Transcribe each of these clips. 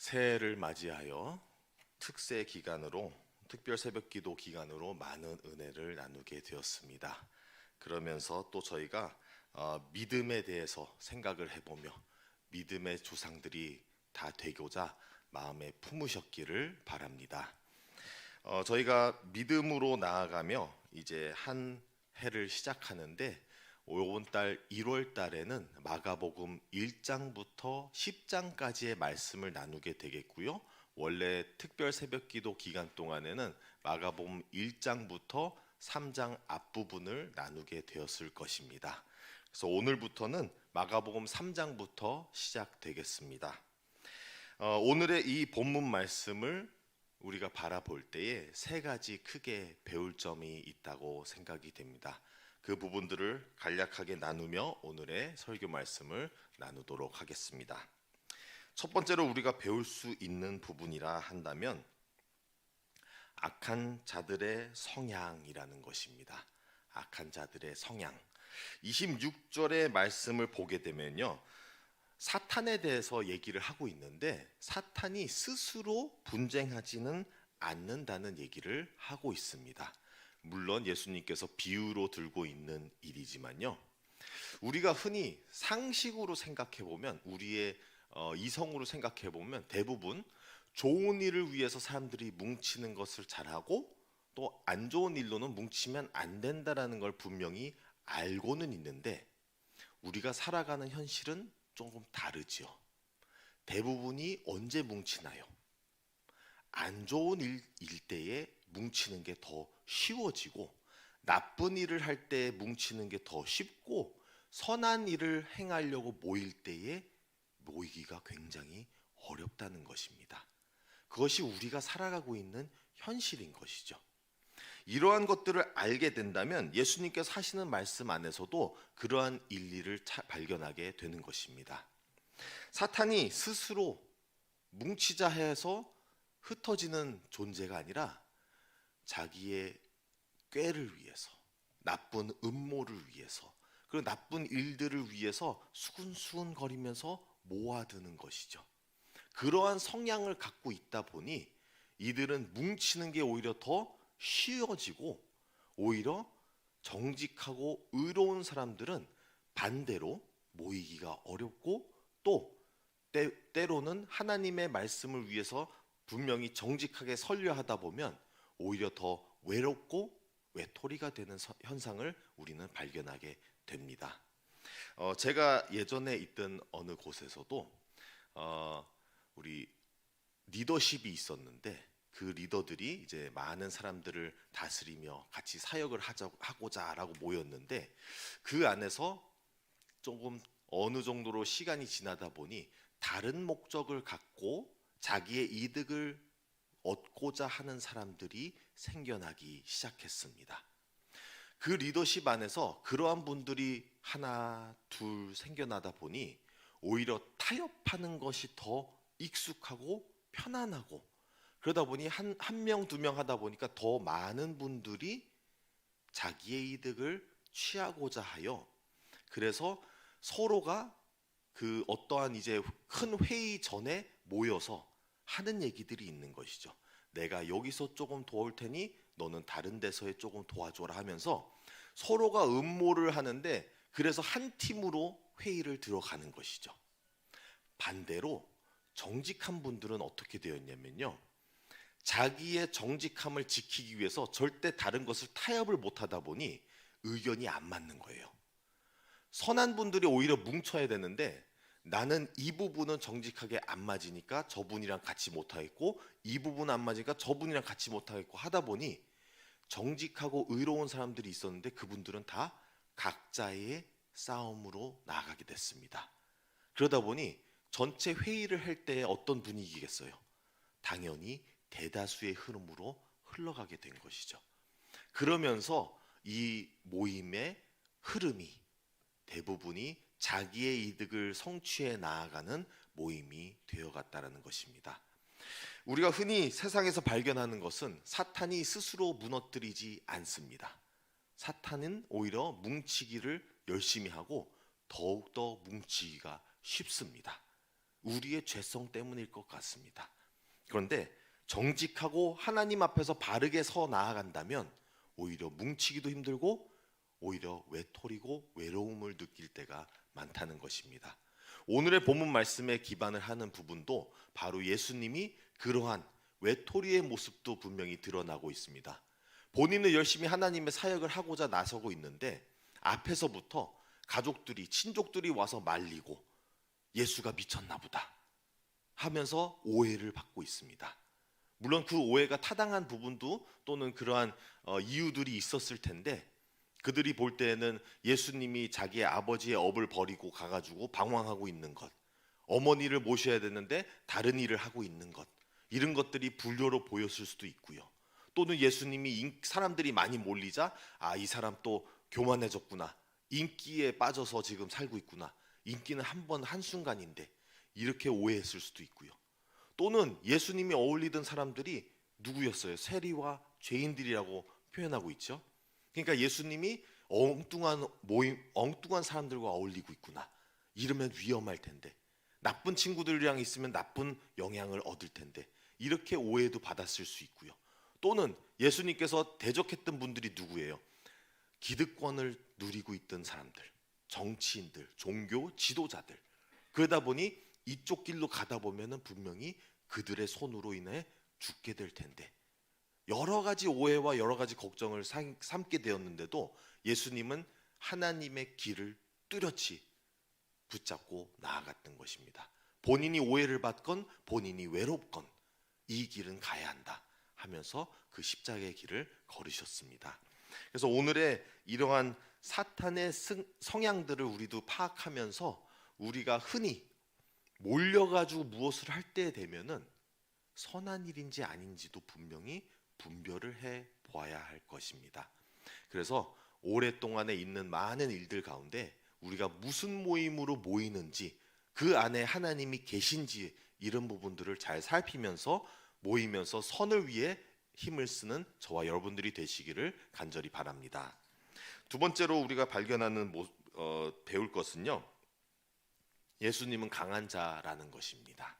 새해를 맞이하여 특세 기간으로 특별 새벽기도 기간으로 많은 은혜를 나누게 되었습니다. 그러면서 또 저희가 믿음에 대해서 생각을 해보며 믿음의 조상들이 다 되고자 마음에 품으셨기를 바랍니다. 저희가 믿음으로 나아가며 이제 한 해를 시작하는데 이번 달 1월 달에는 마가복음 1장부터 10장까지의 말씀을 나누게 되겠고요. 원래 특별 새벽기도 기간 동안에는 마가복음 1장부터 3장 앞부분을 나누게 되었을 것입니다. 그래서 오늘부터는 마가복음 3장부터 시작되겠습니다. 오늘의 이 본문 말씀을 우리가 바라볼 때에 세 가지 크게 배울 점이 있다고 생각이 됩니다. 그 부분들을 간략하게 나누며 오늘의 설교 말씀을 나누도록 하겠습니다. 첫 번째로 우리가 배울 수 있는 부분이라 한다면 악한 자들의 성향이라는 것입니다. 악한 자들의 성향. 26절의 말씀을 보게 되면요, 사탄에 대해서 얘기를 하고 있는데 사탄이 스스로 분쟁하지는 않는다는 얘기를 하고 있습니다. 물론 예수님께서 비유로 들고 있는 일이지만요, 우리가 흔히 상식으로 생각해 보면, 우리의 이성으로 생각해 보면 대부분 좋은 일을 위해서 사람들이 뭉치는 것을 잘하고 또 안 좋은 일로는 뭉치면 안 된다라는 걸 분명히 알고는 있는데 우리가 살아가는 현실은 조금 다르지요. 대부분이 언제 뭉치나요? 안 좋은 일 때에 뭉치는 게 더 쉬워지고 나쁜 일을 할 때 뭉치는 게 더 쉽고 선한 일을 행하려고 모일 때에 모이기가 굉장히 어렵다는 것입니다. 그것이 우리가 살아가고 있는 현실인 것이죠. 이러한 것들을 알게 된다면 예수님께서 하시는 말씀 안에서도 그러한 일리를 발견하게 되는 것입니다. 사탄이 스스로 뭉치자 해서 흩어지는 존재가 아니라 자기의 꾀를 위해서, 나쁜 음모를 위해서, 그리고 나쁜 일들을 위해서 수근수근 거리면서 모아드는 것이죠. 그러한 성향을 갖고 있다 보니 이들은 뭉치는 게 오히려 더 쉬워지고 오히려 정직하고 의로운 사람들은 반대로 모이기가 어렵고 또 때로는 하나님의 말씀을 위해서 분명히 정직하게 설교하다 보면 오히려 더 외롭고 외톨이가 되는 현상을 우리는 발견하게 됩니다. 제가 예전에 있던 어느 곳에서도 우리 리더십이 있었는데 그 리더들이 이제 많은 사람들을 다스리며 같이 사역을 하고자라고 모였는데 그 안에서 조금 어느 정도로 시간이 지나다 보니 다른 목적을 갖고 자기의 이득을 얻고자 하는 사람들이 생겨나기 시작했습니다. 그 리더십 안에서 그러한 분들이 하나 둘 생겨나다 보니 오히려 타협하는 것이 더 익숙하고 편안하고, 그러다 보니 한 명, 두 명 하다 보니까 더 많은 분들이 자기의 이득을 취하고자 하여, 그래서 서로가 그 어떠한 이제 큰 회의 전에 모여서 하는 얘기들이 있는 것이죠. 내가 여기서 조금 도울 테니 너는 다른 데서에 조금 도와줘라 하면서 서로가 음모를 하는데, 그래서 한 팀으로 회의를 들어가는 것이죠. 반대로 정직한 분들은 어떻게 되었냐면요, 자기의 정직함을 지키기 위해서 절대 다른 것을 타협을 못하다 보니 의견이 안 맞는 거예요. 선한 분들이 오히려 뭉쳐야 되는데 나는 이 부분은 정직하게 안 맞으니까 저분이랑 같이 못하겠고 이 부분 안 맞으니까 저분이랑 같이 못하겠고 하다 보니 정직하고 의로운 사람들이 있었는데 그분들은 다 각자의 싸움으로 나아가게 됐습니다. 그러다 보니 전체 회의를 할 때 어떤 분위기겠어요? 당연히 대다수의 흐름으로 흘러가게 된 것이죠. 그러면서 이 모임의 흐름이 대부분이 자기의 이득을 성취해 나아가는 모임이 되어갔다는 것입니다. 우리가 흔히 세상에서 발견하는 것은 사탄이 스스로 무너뜨리지 않습니다. 사탄은 오히려 뭉치기를 열심히 하고 더욱더 뭉치기가 쉽습니다. 우리의 죄성 때문일 것 같습니다. 그런데 정직하고 하나님 앞에서 바르게 서 나아간다면 오히려 뭉치기도 힘들고 오히려 외톨이고 외로움을 느낄 때가 많다는 것입니다. 오늘의 본문 말씀에 기반을 하는 부분도 바로 예수님이 그러한 외톨이의 모습도 분명히 드러나고 있습니다. 본인은 열심히 하나님의 사역을 하고자 나서고 있는데 앞에서부터 가족들이, 친족들이 와서 말리고 예수가 미쳤나 보다 하면서 오해를 받고 있습니다. 물론 그 오해가 타당한 부분도 또는 그러한 이유들이 있었을 텐데 그들이 볼 때에는 예수님이 자기의 아버지의 업을 버리고 가가지고 방황하고 있는 것, 어머니를 모셔야 되는데 다른 일을 하고 있는 것, 이런 것들이 불효로 보였을 수도 있고요. 또는 예수님이 사람들이 많이 몰리자 이 사람 또 교만해졌구나, 인기에 빠져서 지금 살고 있구나, 인기는 한순간인데 이렇게 오해했을 수도 있고요. 또는 예수님이 어울리던 사람들이 누구였어요? 세리와 죄인들이라고 표현하고 있죠. 그러니까 예수님이 엉뚱한 사람들과 어울리고 있구나, 이러면 위험할 텐데, 나쁜 친구들이랑 있으면 나쁜 영향을 얻을 텐데, 이렇게 오해도 받았을 수 있고요. 또는 예수님께서 대적했던 분들이 누구예요? 기득권을 누리고 있던 사람들, 정치인들, 종교 지도자들. 그러다 보니 이쪽 길로 가다 보면은 분명히 그들의 손으로 인해 죽게 될 텐데, 여러 가지 오해와 여러 가지 걱정을 삼게 되었는데도 예수님은 하나님의 길을 뚜렷이 붙잡고 나아갔던 것입니다. 본인이 오해를 받건 본인이 외롭건 이 길은 가야 한다 하면서 그 십자가의 길을 걸으셨습니다. 그래서 오늘의 이러한 사탄의 성향들을 우리도 파악하면서 우리가 흔히 몰려가지고 무엇을 할 때 되면은 선한 일인지 아닌지도 분명히 분별을 해 보아야 할 것입니다. 그래서 오랫동안에 있는 많은 일들 가운데 우리가 무슨 모임으로 모이는지, 그 안에 하나님이 계신지, 이런 부분들을 잘 살피면서 모이면서 선을 위해 힘을 쓰는 저와 여러분들이 되시기를 간절히 바랍니다. 두 번째로 우리가 발견하는 배울 것은요, 예수님은 강한 자라는 것입니다.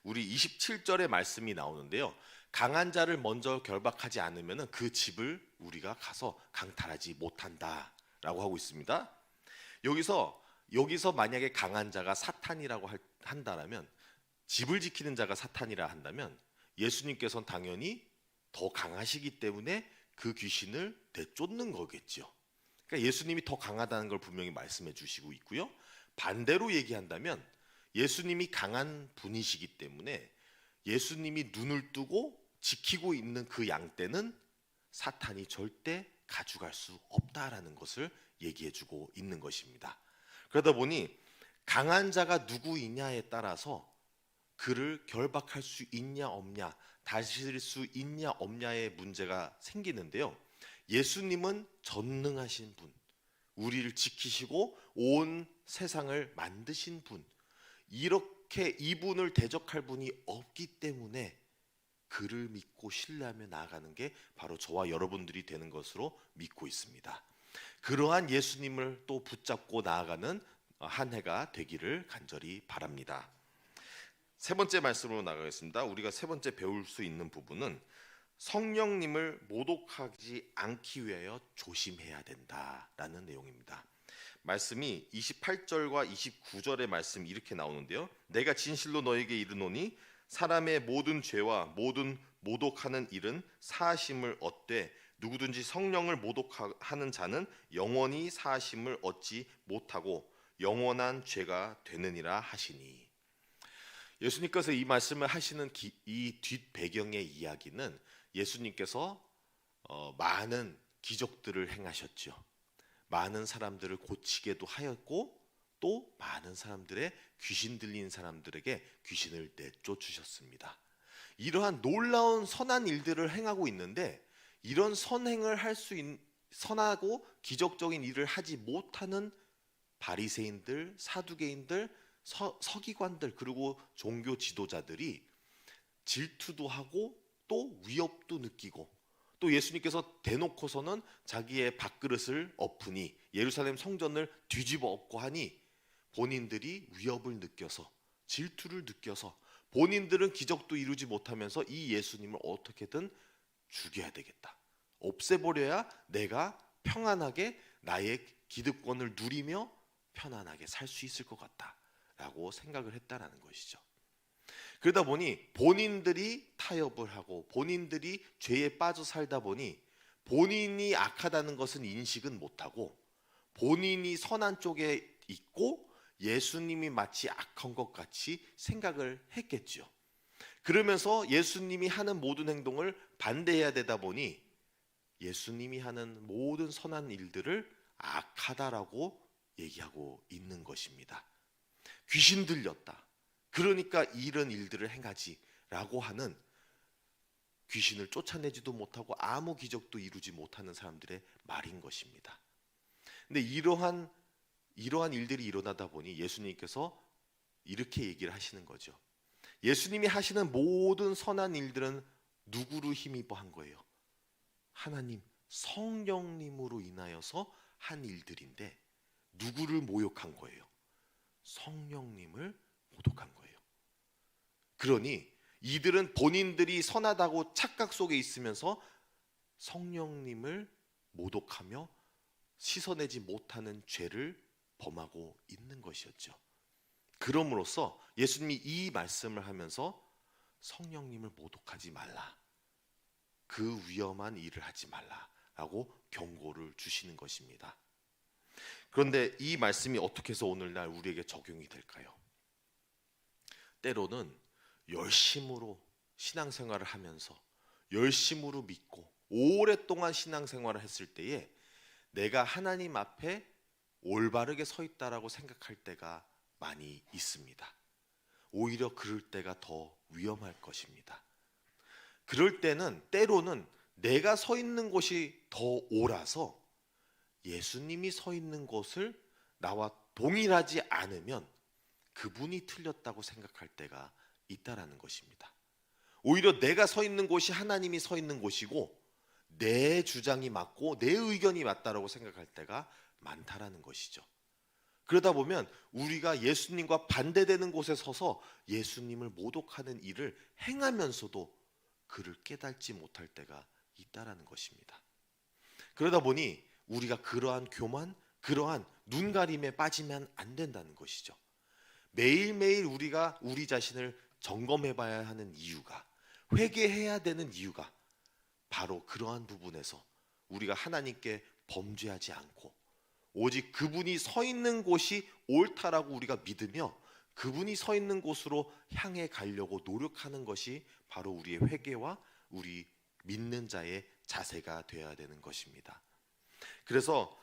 우리 27절의 말씀이 나오는데요, 강한 자를 먼저 결박하지 않으면 그 집을 우리가 가서 강탈하지 못한다라고 하고 있습니다. 여기서 만약에 강한 자가 사탄이라고 한다면, 집을 지키는 자가 사탄이라 한다면 예수님께서는 당연히 더 강하시기 때문에 그 귀신을 내쫓는 거겠죠. 그러니까 예수님이 더 강하다는 걸 분명히 말씀해 주시고 있고요. 반대로 얘기한다면 예수님이 강한 분이시기 때문에 예수님이 눈을 뜨고 지키고 있는 그 양떼는 사탄이 절대 가져갈 수 없다라는 것을 얘기해 주고 있는 것입니다. 그러다 보니 강한 자가 누구이냐에 따라서 그를 결박할 수 있냐 없냐, 다스릴 수 있냐 없냐의 문제가 생기는데요, 예수님은 전능하신 분, 우리를 지키시고 온 세상을 만드신 분, 이렇게 이분을 대적할 분이 없기 때문에 그를 믿고 신뢰하며 나아가는 게 바로 저와 여러분들이 되는 것으로 믿고 있습니다. 그러한 예수님을 또 붙잡고 나아가는 한 해가 되기를 간절히 바랍니다. 세 번째 말씀으로 나가겠습니다. 우리가 세 번째 배울 수 있는 부분은 성령님을 모독하지 않기 위하여 조심해야 된다라는 내용입니다. 말씀이 28절과 29절의 말씀이 이렇게 나오는데요, 내가 진실로 너에게 이르노니 사람의 모든 죄와 모든 모독하는 일은 사하심을 얻되 누구든지 성령을 모독하는 자는 영원히 사하심을 얻지 못하고 영원한 죄가 되느니라 하시니. 예수님께서 이 말씀을 하시는 이 뒷배경의 이야기는 예수님께서 많은 기적들을 행하셨죠. 많은 사람들을 고치게도 하였고 또 많은 사람들의 귀신 들린 사람들에게 귀신을 내쫓으셨습니다. 이러한 놀라운 선한 일들을 행하고 있는데 이런 선행을 할 수 있는, 선하고 기적적인 일을 하지 못하는 바리새인들, 사두개인들, 서기관들, 그리고 종교 지도자들이 질투도 하고 또 위협도 느끼고, 또 예수님께서 대놓고서는 자기의 밥그릇을 엎으니 예루살렘 성전을 뒤집어 엎고 하니 본인들이 위협을 느껴서 질투를 느껴서 본인들은 기적도 이루지 못하면서 이 예수님을 어떻게든 죽여야 되겠다. 없애버려야 내가 평안하게 나의 기득권을 누리며 편안하게 살 수 있을 것 같다라고 생각을 했다라는 것이죠. 그러다 보니 본인들이 타협을 하고 본인들이 죄에 빠져 살다 보니 본인이 악하다는 것은 인식은 못하고 본인이 선한 쪽에 있고 예수님이 마치 악한 것 같이 생각을 했겠죠. 그러면서 예수님이 하는 모든 행동을 반대해야 되다 보니 예수님이 하는 모든 선한 일들을 악하다라고 얘기하고 있는 것입니다. 귀신 들렸다. 그러니까 이런 일들을 행하지라고 하는 귀신을 쫓아내지도 못하고 아무 기적도 이루지 못하는 사람들의 말인 것입니다. 근데 이러한 일들이 일어나다 보니 예수님께서 이렇게 얘기를 하시는 거죠. 예수님이 하시는 모든 선한 일들은 누구로 힘입어 한 거예요? 하나님 성령님으로 인하여서 한 일들인데 누구를 모욕한 거예요? 성령님을 모독한 거예요. 그러니 이들은 본인들이 선하다고 착각 속에 있으면서 성령님을 모독하며 씻어내지 못하는 죄를 범하고 있는 것이었죠. 그럼으로써 예수님이 이 말씀을 하면서 성령님을 모독하지 말라, 그 위험한 일을 하지 말라라고 경고를 주시는 것입니다. 그런데 이 말씀이 어떻게 해서 오늘날 우리에게 적용이 될까요? 때로는 열심으로 신앙생활을 하면서 열심으로 믿고 오랫동안 신앙생활을 했을 때에 내가 하나님 앞에 올바르게 서 있다라고 생각할 때가 많이 있습니다. 오히려 그럴 때가 더 위험할 것입니다. 그럴 때는 때로는 내가 서 있는 곳이 더 옳아서 예수님이 서 있는 곳을 나와 동일하지 않으면 그분이 틀렸다고 생각할 때가 있다라는 것입니다. 오히려 내가 서 있는 곳이 하나님이 서 있는 곳이고 내 주장이 맞고 내 의견이 맞다라고 생각할 때가 많다라는 것이죠. 그러다 보면 우리가 예수님과 반대되는 곳에 서서 예수님을 모독하는 일을 행하면서도 그를 깨닫지 못할 때가 있다라는 것입니다. 그러다 보니 우리가 그러한 교만, 그러한 눈가림에 빠지면 안 된다는 것이죠. 매일매일 우리가 우리 자신을 점검해 봐야 하는 이유가, 회개해야 되는 이유가 바로 그러한 부분에서 우리가 하나님께 범죄하지 않고 오직 그분이 서 있는 곳이 옳다라고 우리가 믿으며 그분이 서 있는 곳으로 향해 가려고 노력하는 것이 바로 우리의 회개와 우리 믿는 자의 자세가 되어야 되는 것입니다. 그래서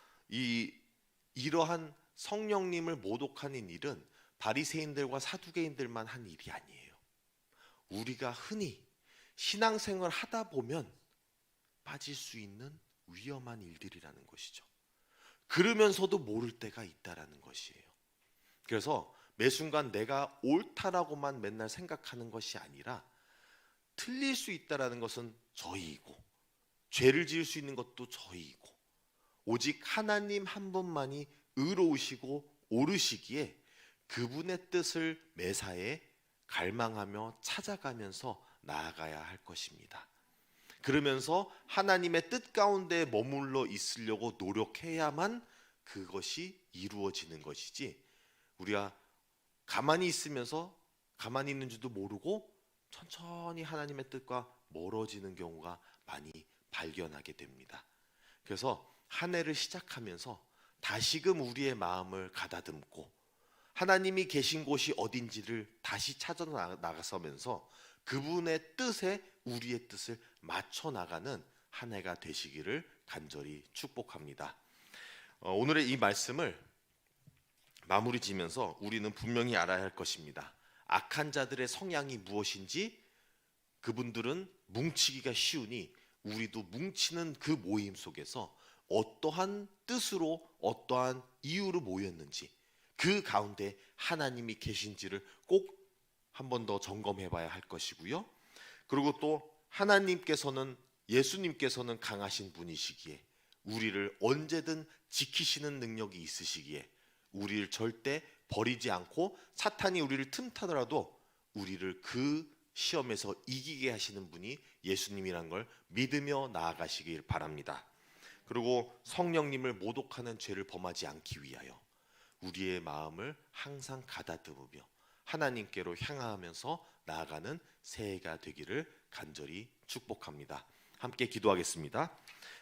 이러한 성령님을 모독하는 일은 바리새인들과 사두개인들만 한 일이 아니에요. 우리가 흔히 신앙생활 하다 보면 빠질 수 있는 위험한 일들이라는 것이죠. 그러면서도 모를 때가 있다라는 것이에요. 그래서 매 순간 내가 옳다라고만 맨날 생각하는 것이 아니라 틀릴 수 있다라는 것은 저희이고 죄를 지을 수 있는 것도 저희이고 오직 하나님 한 분만이 의로우시고 옳으시기에 그분의 뜻을 매사에 갈망하며 찾아가면서 나아가야 할 것입니다. 그러면서 하나님의 뜻 가운데 머물러 있으려고 노력해야만 그것이 이루어지는 것이지 우리가 가만히 있으면서 가만히 있는 줄도 모르고 천천히 하나님의 뜻과 멀어지는 경우가 많이 발견하게 됩니다. 그래서 한 해를 시작하면서 다시금 우리의 마음을 가다듬고 하나님이 계신 곳이 어딘지를 다시 찾아 나가서면서 그분의 뜻에 우리의 뜻을 맞춰 나가는 한 해가 되시기를 간절히 축복합니다. 오늘의 이 말씀을 마무리 지면서 우리는 분명히 알아야 할 것입니다. 악한 자들의 성향이 무엇인지 그분들은 뭉치기가 쉬우니 우리도 뭉치는 그 모임 속에서 어떠한 뜻으로 어떠한 이유로 모였는지 그 가운데 하나님이 계신지를 꼭 한 번 더 점검해 봐야 할 것이고요. 그리고 또 하나님께서는 예수님께서는 강하신 분이시기에 우리를 언제든 지키시는 능력이 있으시기에 우리를 절대 버리지 않고 사탄이 우리를 틈타더라도 우리를 그 시험에서 이기게 하시는 분이 예수님이란 걸 믿으며 나아가시길 바랍니다. 그리고 성령님을 모독하는 죄를 범하지 않기 위하여 우리의 마음을 항상 가다듬으며 하나님께로 향하면서 나아가는 새해가 되기를 간절히 축복합니다. 함께 기도하겠습니다.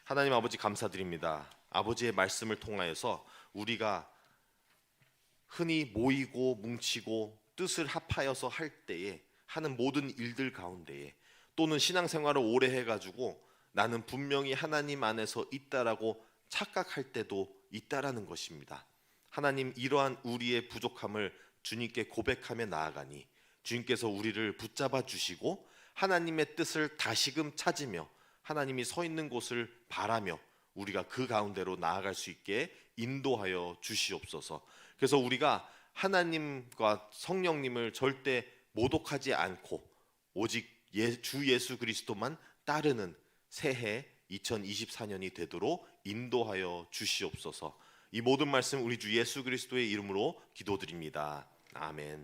하나님 아버지 감사드립니다. 아버지의 말씀을 통하여서 우리가 흔히 모이고 뭉치고 뜻을 합하여서 할 때에 하는 모든 일들 가운데에 또는 신앙생활을 오래 해가지고 나는 분명히 하나님 안에서 있다라고 착각할 때도 있다라는 것입니다. 하나님, 이러한 우리의 부족함을 주님께 고백하며 나아가니 주님께서 우리를 붙잡아 주시고 하나님의 뜻을 다시금 찾으며 하나님이 서 있는 곳을 바라며 우리가 그 가운데로 나아갈 수 있게 인도하여 주시옵소서. 그래서 우리가 하나님과 성령님을 절대 모독하지 않고 오직 주 예수 그리스도만 따르는 새해 2024년이 되도록 인도하여 주시옵소서. 이 모든 말씀 우리 주 예수 그리스도의 이름으로 기도드립니다. 아멘.